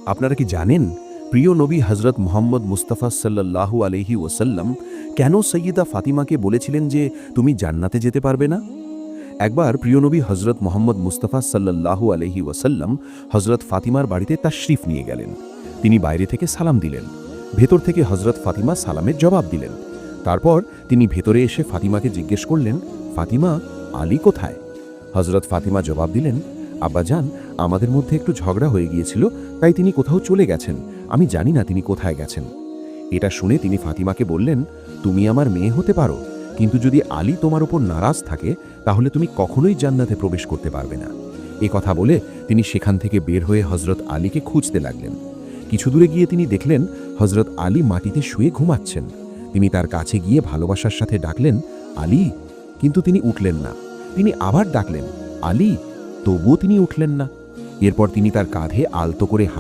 আপনারা কি জানেন প্রিয় নবী হজরত মুহাম্মদ মুস্তাফা সাল্লাল্লাহু আলাইহি ওয়াসাল্লাম কেন সৈয়দা ফাতিমাকে বলেছিলেন যে তুমি জান্নাতে যেতে পারবে না? একবার প্রিয় নবী হজরত মুহাম্মদ মুস্তাফা সাল্লাল্লাহু আলাইহি ওয়াসাল্লাম হজরত ফাতিমার বাড়িতে তাশরিফ নিয়ে গেলেন। তিনি বাইরে থেকে সালাম দিলেন। ভেতর থেকে হজরত ফাতিমা সালামের জবাব দিলেন। তারপর তিনি ভেতরে এসে ফাতিমাকে জিজ্ঞেস করলেন, ফাতিমা, আলী কোথায়? হজরত ফাতিমা জবাব দিলেন, আব্বাজান, আমাদের মধ্যে একটু ঝগড়া হয়ে গিয়েছিল, তাই তিনি কোথাও চলে গেছেন। আমি জানি না তিনি কোথায় গেছেন। এটা শুনে তিনি ফাতিমাকে বললেন, তুমি আমার মেয়ে হতে পারো, কিন্তু যদি আলী তোমার উপর নারাজ থাকে তাহলে তুমি কখনোই জান্নাতে প্রবেশ করতে পারবে না। এ কথা বলে তিনি সেখান থেকে বের হয়ে হজরত আলীকে খুঁজতে লাগলেন। কিছু দূরে গিয়ে তিনি দেখলেন হজরত আলী মাটিতে শুয়ে ঘুমাচ্ছেন। তিনি তার কাছে গিয়ে ভালোবাসার সাথে ডাকলেন, আলী, কিন্তু তিনি উঠলেন না। তিনি আবার ডাকলেন, আলী, তবুও তিনি উঠলেন না। এরপর তিনি তার কাঁধে আলতো করে হাত